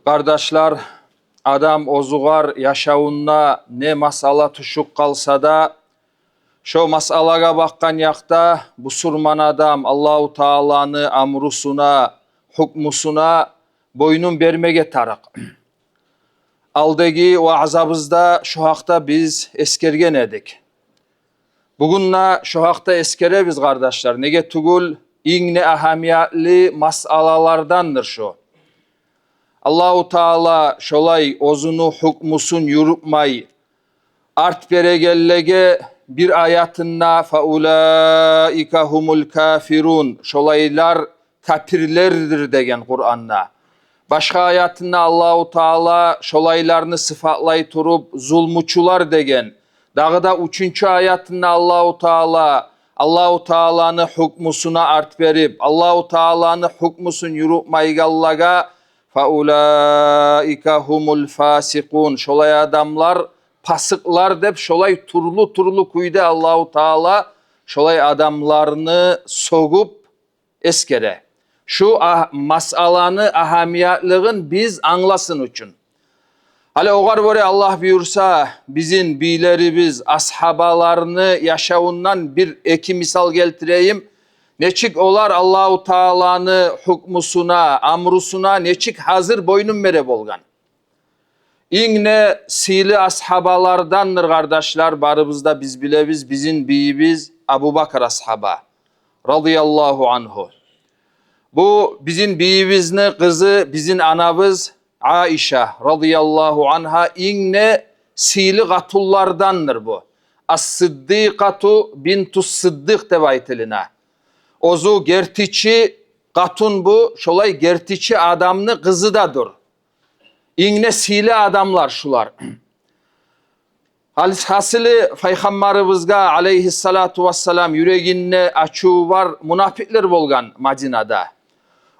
Kardeşler, adam ozugar yaşauuna ne masala tuşuk kalsa da, şu masalaga bakkan yakta bu surman adam Allahu Teala'nı amrusuna, hukmusuna boynun vermege tarak. Aldagi vaazabızda şu hakta biz eskergen edik. Bugünna şu hakta eskere biz kardeşler. Nege tugul inne ahamiyatli masalalardandır şu. Allahu Teala şolay ozunu hukmusun yürütmay art beregellege bir ayatında faulaika humul kafirun şolaylar kafirlerdir degen Kur'an'da. Başka ayatında Allahu Teala şolaylarını sıfatlay turup zulmuçular degen. Dağı da üçüncü ayatında Allahu Teala'nı hukmusuna art verip Allahu Teala'nı hukmusun yürütmaygallaga faulaika humul fasikun şolay adamlar pasıklar dep şolay turlu kuyde Allahu Teala şolay adamlarını sogup eskere. Şu masalanı ahamiyatlığın biz anlasın için. Hale ogar böyle Allah buyursa bizim bilerimiz ashabalarını yaşavundan bir eki misal geltireyim. Neçik olar Allahu Teala'nı hukmusuna, amrusuna neçik hazır boynun mere bolgan. İnne sili ashabalardandır kardeşler barımızda biz bilebiz bizim biyimiz Abu Bakr ashaba radıyallahu anhu. Bu bizim biyimizin kızı bizim anabız Aişe radıyallahu anha inne sili katullardandır bu. As-Sıddikatu bintus Sıddık debaytiline. Ozu gertiçi katun bu şolay gertiçi adamını kızıdadır. İnne sili adamlar şular. Hasılı Peygamberimize aleyhissalatu vesselam yüreğinde açığı var münafıklar bolgan Madina'da.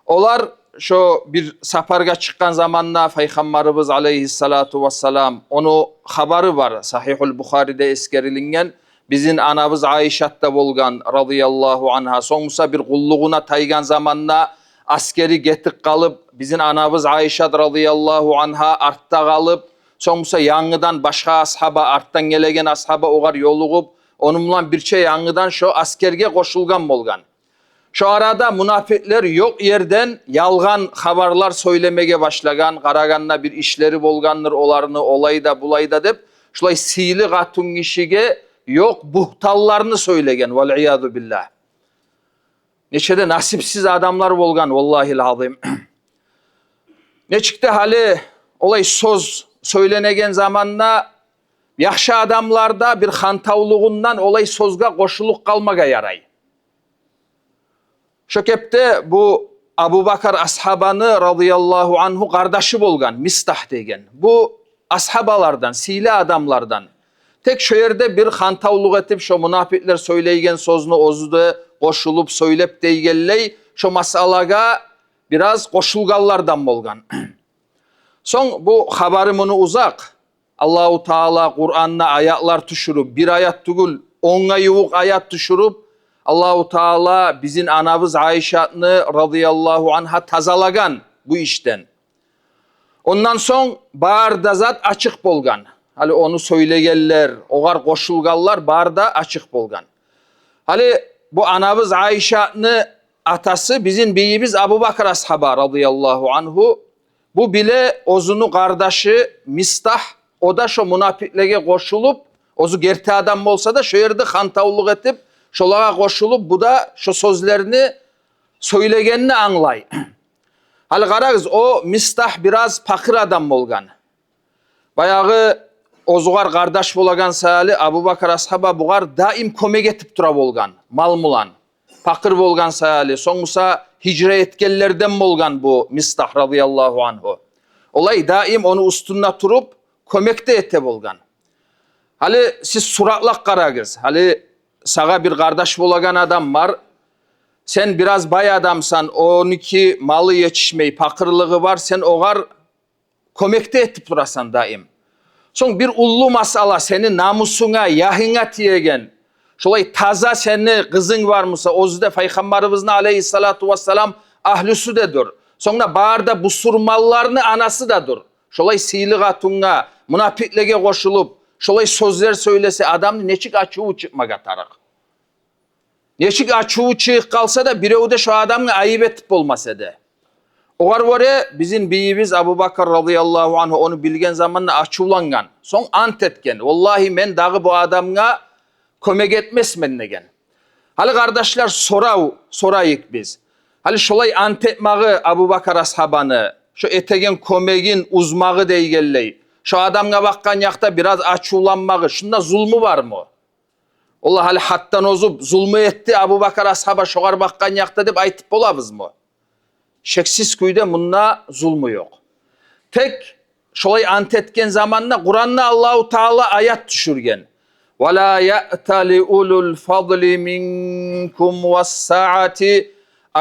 Olar şu bir saparga çıkan zamanla Peygamberimiz aleyhissalatu vesselam onu haberi var. Sahihul Bukhari'de eskerilingen bizim anabız Ayşe'de bolgan radıyallahu anha. Sonuçta bir kulluğuna taygan zamanla askeri getik kalıp bizim anabız Ayşe radıyallahu anha artta kalıp sonuçta yanıdan başka ashaba arttan gelegen ashaba ogar yoluğup onunla bir şey yanıdan şu askerge koşulgan bolgan. Şu arada münafıklar yok yerden yalgan haberler söylemeye başlagan, Karagan'da bir işleri bolgandır olarını olayda bulayda dep şulay sili katun kişige yok buhtallarını söylegen vel-iyadu billah. Neçede nasipsiz adamlar bolgan vallahil azim. Neçikte hali olay söz söylenegen zamanla yaşlı adamlarda bir hantavluğundan olay sözga koşuluk kalmaga yaray. Şökepte bu Abu Bakr ashabanı radıyallahu anhu kardeşi bolgan Mistah degen. Bu ashabalardan, sili adamlardan. Tek şu yerde bir hantavluk etip şu münafıklar söyleygen sözünü ozuda koşulup söylep deygelley şu masalaga biraz koşulgallardan bolgan. Son bu haberimini uzak. Allahu Teala Kur'an'na ayatlar düşürüp bir ayat tugul 10'a yuvuk ayat düşürüp Allahu Teala bizim anabız Ayşe'ni radıyallahu anha tazalagan bu işten. Ondan son bağırda zat açık bolgan. Hali onu söylegeller, ogar koşulgallar bağırda açık bolgan. Hali bu anabız Ayşe'ni atası bizim beyimiz Abu Bakr ashaba radıyallahu anhu. Bu bile ozunu kardeşi Mistah o da şu münafıklege koşulup ozu gerti adam olsa da şu yerde hantavluk etip şolağa koşulup bu da şu sözlerini söylegenini anlay. Hali karagız o Mistah biraz fakir adam bolgan. Bayağı ozugar kardeş bolagan sayali Abu Bakr ashaba bugar daim kömek etip tura bolgan. Mal mulan. Fakir bolgan sayali. Sonuçta hicre etkellerden bolgan bu Mistah radıyallahu anhu. Olay daim onu üstünde turup kömekte ete bolgan. Hali siz suratlak karagız. Hali sağa bir kardeş bolagan adam var. Sen biraz bay adamsan, 12 malı yetişmeyi, fakirliği var. Sen oğar kömekte etip durasan daim. Son bir ullu masala senin namusuna, yahına tiyegen. Şolay taza seni kızın var mısa? Ozda Peygamberimizin aleyhissalatu vesselam ahlüsüdedir. Sonra bağırda busurmallarını anası da dur. Şolay siyli katunga, münafıklege koşulup, şolay sözler söylese adamın neçik açığı çıkmaga tarık. Neçik açığı çık kalsa da birevde şu adamın ayıp etip olmasa da. Oğar var ya bizim beyimiz Abu Bakar radıyallahu anh onu bilgen zamanla açıvlangan. Son ant etken. Vallahi men dağı bu adamga kömek etmez mennegen. Hali kardeşler sorayık biz. Hali şolay ant etmağı Abu Bakar ashabanı, şu etegen kömegin uzmağı deygelley. Şu adamga bakkan yakta biraz açıvlanmağı, şunda zulmü var mı? Allah hali hattan ozup zulmü etti Abu Bakar ashaba şoğar bakkan yakta deyip aytıp olabız mı? Şeksiz kuyda bununla zulmü yok. Tek şolay ant etken zamanla Kur'an'da Allahu Teala ayet düşürgen. وَلَا يَأْتَلِ اُلُوا الْفَضْلِ مِنْكُمْ وَالسَّعَةِ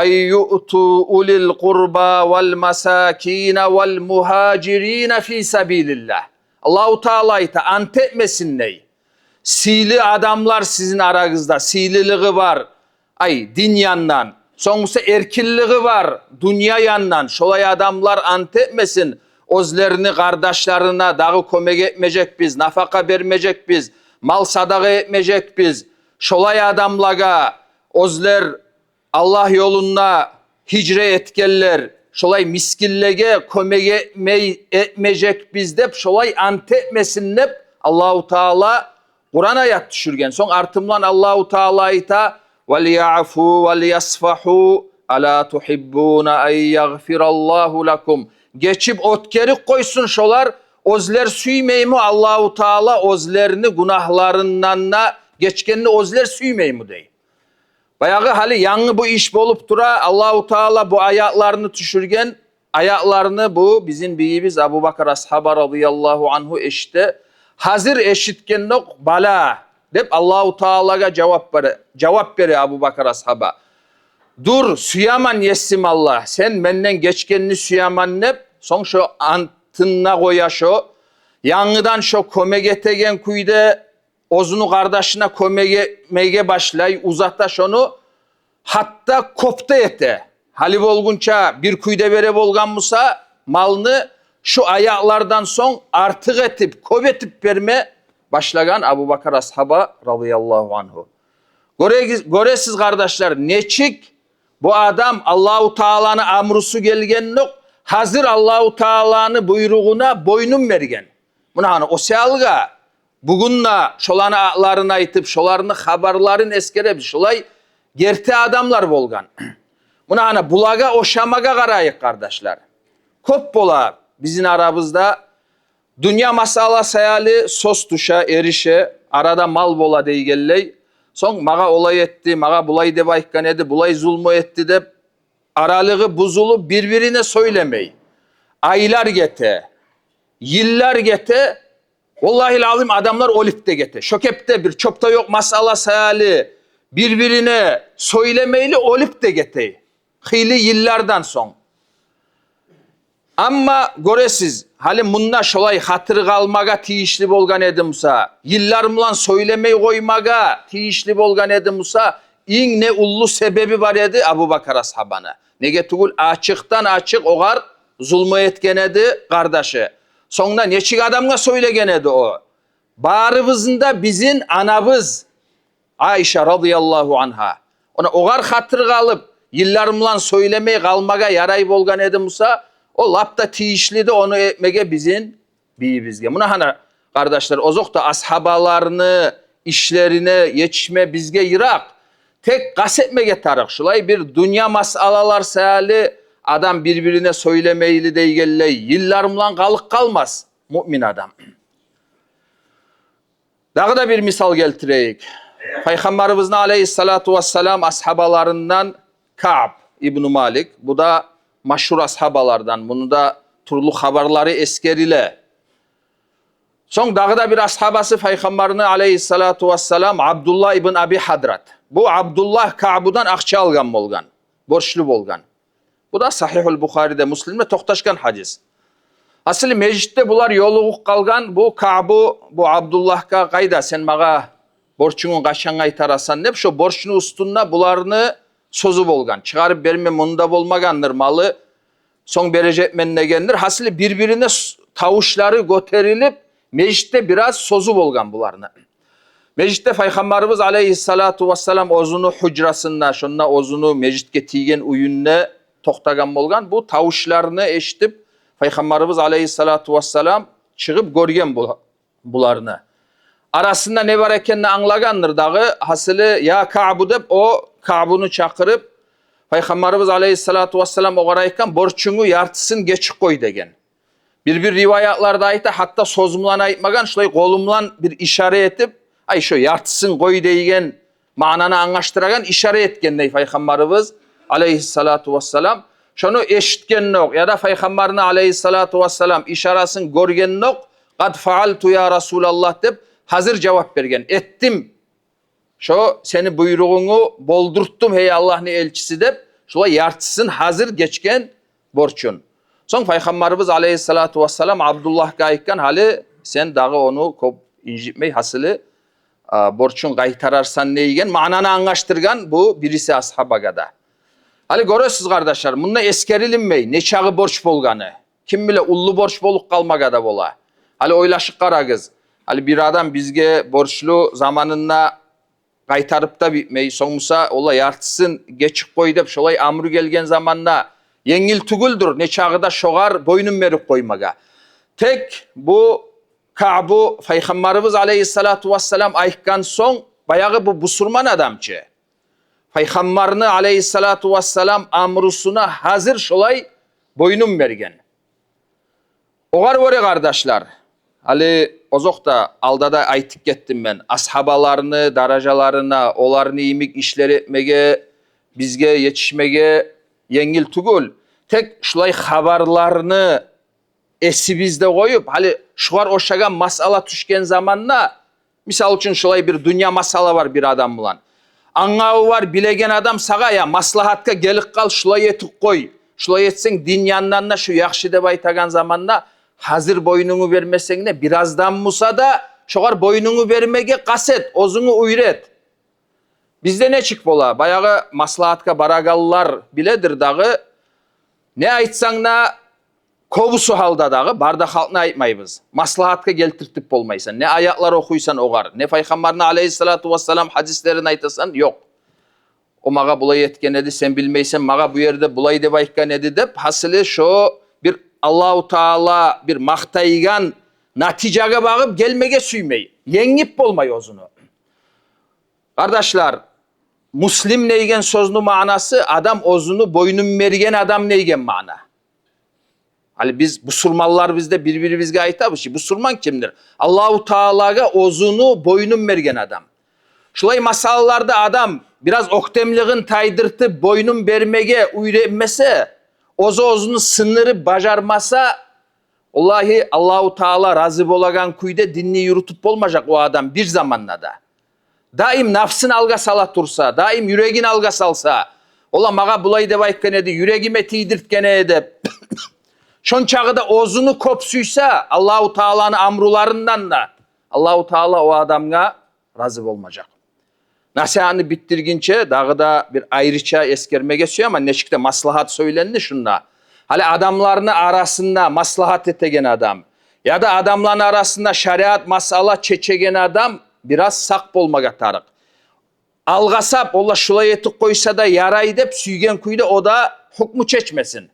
اَنْ يُؤْتُوا اُلِي الْقُرْبَى وَالْمَسَاكِينَ وَالْمُهَاجِرِينَ فِي سَب۪يلِ اللّٰهِ Allahu Teala'yı da ant etmesin ney? Sili adamlar sizin aranızda, sililiği var. Din yandan. Sonrası erkilliği var. Dünya yandan. Şolay adamlar ant etmesin. Özlerini kardeşlerine dağı kömek etmeyecek biz. Nafaka vermeyecek biz. Mal sadaka etmeyecek biz. Şolay adamlaga özler Allah yoluna hicre etkeller. Şolay miskillege kömek etmeyecek biz dep şolay ant etmesin dep Allahu Teala Kur'an ayet düşürgen. Son artımlan Allahu Teala'yı da وَلْيَعْفُوا وَلْيَصْفَحُوا أَلَا تُحِبُّونَ اَنْ يَغْفِرَ اللّٰهُ لَكُمْ Geçip otkerik koysun şolar, özler süymey mi Allahu Teala özlerini günahlarından geçkenini özler süymey mi dey. Bayağı hali yanı bu iş bolup dura Allahu Teala bu ayaklarını düşürgen, ayaklarını bu bizim beyimiz Abu Bakar ashaba radıyallahu anhu eşte hazır eşitken nok bala deyip Allahu Teala'ga cevap vere Abu Bakar ashaba. Dur süyaman yesim Allah. Sen menden geçkenini süyaman nep. Son şu antınna koya şu. Yanıdan şu kömek etegen kuyda ozunu kardeşine kömek etmeye başlay. Uzakta şunu hatta kopta ete. Halif olgunça bir kuyda vere bolgan musa malını şu ayaklardan son artık etip kovetip verme başlagan Abu Bakar ashaba radıyallahu anhu. Göresiz kardeşler neçik bu adam Allahu Teala'nın amrusu gelgen yok. Hazır Allahu Teala'nın buyruğuna boynun vergen. Buna hani o sealga bugünle şolanı ağlarını aytıp şolarını haberlerin eskerep şolay gerte adamlar bolgan. Buna hani bulaga oşamaga karayık kardeşler. Kop bola bizim aramızda dünya masala sayali sos tuşa erişe arada mal bola deygelley. Son maga olay etti, maga bulay de baykan edi, bulay zulmü etti de aralığı buzulu birbirine söylemey. Aylar gete, yıllar gete, vallahi lazım adamlar olipte gete. Şokepte bir çopta yok masala sayali birbirine söylemeyli olipte gete. Hili yıllardan son. Ama göresiz, hali bununla şolay hatırı kalmaga tiyişli bolgan edimsa, yıllarımla söylemeyi koymaga tiyişli bolgan edimsa, in ne ullu sebebi var edi Abu Bakar ashabana. Nege tugul açıktan açık oğar zulmü etken edi kardeşi. Sonra neçik adamga söylegen edi o. Bağrımızda bizim anabız Ayşe radıyallahu anha. Ona oğar hatırı kalıp yıllarımla söylemeyi kalmaga yaray bolgan edimsa, o lapta tiyişli de onu etmege bizim biyibizge. Buna hani kardeşler ozok da ashabalarını, işlerine yetişme bizge yırak. Tek kasetmege tarık. Şulay bir dünya masalalar sayali adam birbirine söylemeyli deygelley. Yıllarımla kalık kalmaz mümin adam. Daha da bir misal geltireyik. Peygamberimizin aleyhissalatu vesselam ashabalarından Ka'b İbn Malik. Bu da maşhur ashabalardan. Bunu da turlu haberleri eskeriyle. Son dağda bir ashabası Peygamberini aleyhissalatu vesselam Abdullah ibn Abi Hadrat. Bu Abdullah Ka'budan akça algan bolgan. Borçlu bolgan. Bu da Sahihul Bukhari'de Müslim'de toxtaşkan hadis. Asıl meclitte bular yoluğuk kalgan bu Ka'bu bu Abdullah'a kayda sen mağa borçunu kaşan aytarasan ne şu borçunu ustunna bularını sözü bolgan. Çıkarıp verme munda bolmagandır malı. Son berece etmenine gelinir. Hasılı birbirine tavuşları göterilip meclitte biraz sozu bolgan bularını. Meclitte Peygamberimiz aleyhissalatu vesselam ozunu hücrasında, şunna ozunu meclitke tiygen uyunne toxtagan bolgan. Bu tavuşlarını eşitip Peygamberimiz aleyhissalatu vesselam çıkıp görgen bularını. Arasında ne var ekenini anlagandır dağı. Hasılı ya Ka'bu dep o Ka'bunu çakırıp Peygamberimiz aleyhissalatu vesselam o garayken borçunu yartısın geçik koy degen. Bir rivayatlarda ayta hatta sozumlan aytmagan şulay kolumlan bir işaret etip ay şu yartısın koy deygen mananı anlaştıragan işaret etken ney Peygamberimiz aleyhissalatu vesselam. Şunu eşitken nok ya da Peygamberine aleyhissalatu vesselam işarasını görgen nok kad faaltu ya Resulallah dep hazır cevap bergen. Ettim. Şu seni buyruğunu boldurttum hey Allah'ın elçisi dep şula yartısın hazır geçken borçun. Son Peygamberimiz aleyhissalatu vesselam Abdullah gayikkan hali sen dağı onu kop incitmey hasılı borçun kaytararsan neygen mananı anlaştırgan bu birisi ashabaga da. Hali görüyorsunuz kardeşler bununla eskerilinmey ne çağı borç bolganı. Kim bile ullu borç bolup kalmaga da bola. Hali oylaşık karagız. Hali bir adam bizge borçlu zamanında kaytarıp da bitmey. Sonuçta ola yartısın geçik koy dep şolay amru gelgen zamanla yengil tuguldur. Ne çağıda şoğar boynun verip koymaga. Tek bu Ka'bu Peygamberimiz aleyhissalatu vesselam ayıkkan son bayağı bu busurman adamçı. Peygamberini aleyhissalatu vesselam amrusuna hazır şolay boynun vergen. Oğar vore kardeşler. Ali ozokta aldada aytıp gettim ben. Ashabalarını, darajalarına, olarını iyimik işler etmege, bizge yetişmege yengil tugul. Tek şulay haberlarını esibizde koyup, hali şuar oşagan masala düşken zamanla, misal için şulay bir dünya masala var bir adam bulan. Angağı var bilegen adam sağa ya maslahatka gelik kal şulay etik koy. Şulay etsen din yandan şu yakşı dep aytagan zamanla hazır boynunu vermesen ne birazdan musa da şoğar boynunu vermege kaset, ozunu uyret. Bizde ne çık bola? Bayağı maslahatka baragallar biledir dağı. Ne aytsan da kovusu halda dağı bardak halkına aytmayız. Maslahatka geltirtip olmaysan. Ne ayaklar okuysan oğar. Ne Peygamberine aleyhissalatu vesselam hadislerini aytasan yok. O mağa bulay etken edi sen bilmeysen mağa bu yerde bulay dep aytkan edi dep hasılı şu bir Allahu Teala bir maktaygan naticaga bağıp gelmege süymey. Yengip bolmay ozunu. Kardeşler, Muslim neygen sözünün manası adam ozunu boynun mergen adam neygen mana. Hani biz busurmallar bizde birbirimizge aytabı. Busurman kimdir? Allahu Teala'ga ozunu boynun mergen adam. Şulay masallarda adam biraz oktemliğin taydırtıp boynun vermege uyrenmese ozunu sınırı bacarmasa vallahi Allahu Teala razı bolagan kuyda dinni yürütüp olmayacak o adam bir zamanla da. Daim nafsın alga salat dursa, daim yüreğin alga salsa, ola mağa bulay dep aytkan edi, yüreğime tiydirtken edip, şon çağıda ozunu kopsuysa Allahu Teala'nın amrularından da Allahu Teala o adamga razı olmayacak. Nasihanı bittirginçe dağıda bir ayrıça eskerme geçiyor ama neşikte maslahat söylendi şunda. Hali adamlarını arasında maslahat etegen adam ya da adamların arasında şeriat masala çeçegen adam biraz sak bolmaga tarık. Algasap ola şulay etik koysa da yaray dep süygen kuyda o da hukmu çeçmesin.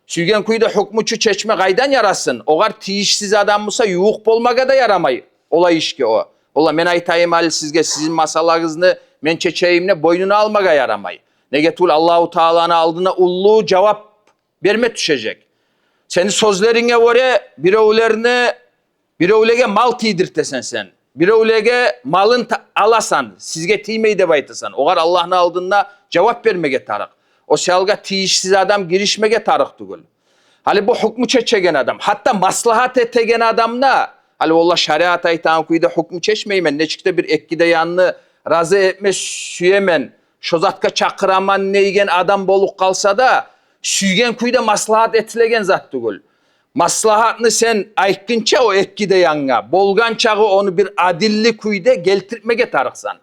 Süygen kuyda hukmuçu çeçme gaydan yarasın. Oğar tiyişsiz adam mısa yuğuk bolmaga da yaramay. Ola işki o. Ola men aytayım hali sizge sizin masalağınızı men çeçeyimle boynuna almaga yaramay. Ne getul Allahu Teala'nın aldığına ullu cevap verme düşecek. Seni sözlerine göre birevlege mal tiydirtesen sen. Birevlege malın alasan, sizge tiymeyi de baytasan. Oğar Allah'ın aldığına cevap vermege tarık. O şalga tiyişsiz adam girişmege tarık tugul. Hali bu hukmu çeçegen adam. Hatta maslahat etegen adamla hali Allah şeriat aytan kuyda hukmu çeşmeymen. Neçikte bir ekkide yanını razı etme süyemen. Şozatka çakıraman neygen adam boluk kalsa da süygen kuyda maslahat etilegen zat tugul. Maslahatını sen aytkınça o ekkide yanına. Bolgan çağı onu bir adilli kuyda geltirmege tarıksan.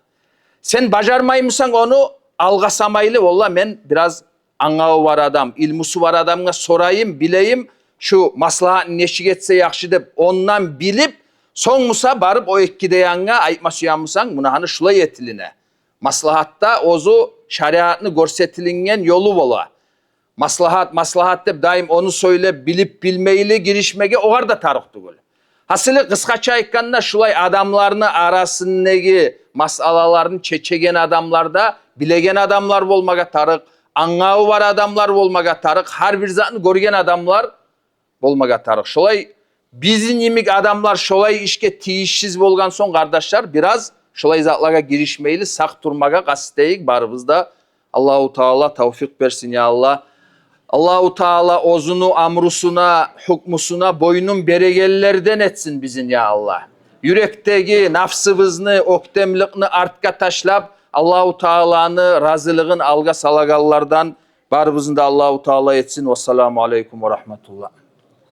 Sen bacarmaymışsan onu algasamaylı valla men biraz angağı var adam, ilmusu var adamga sorayım, bileyim, şu maslahatını neşik etse yaxşı dep ondan bilip soňmusa barıp o ikkide ýanga aýtma suýanmysaň buna hani şulay etiline. Maslahatta ozu şariatını görsetilingen yolu bola. Maslahat dep daim onu söyle bilip bilmeyli girişmege ogar da tarık tugul. Hasılı kıskaça aýtkanda şulay adamlarını arasındaki masalalarını çeçegen adamlarda bilegen adamlar bolmaga tarık, angağı var adamlar bolmaga tarık, har bir zatını görgen adamlar bolmaga tarık. Şolay bizin yimik adamlar şolay işke tiyişsiz bolgan son kardeşler biraz şolay zatlarga girişmeyli sak turmaga kasteyik barыбызda. Allahu Teala tevfik versin ya Allah. Allahu Teala ozunu amrusuna, hukmusuna boynun beregellerden etsin bizin ya Allah. Yürekteki nafsımızını, oktemlikni artka taşlap Allahu Teala'nı razılığın alga salagallardan barыбызda Allahu Teala etsin. Vesselamu aleyküm ve rahmetullah.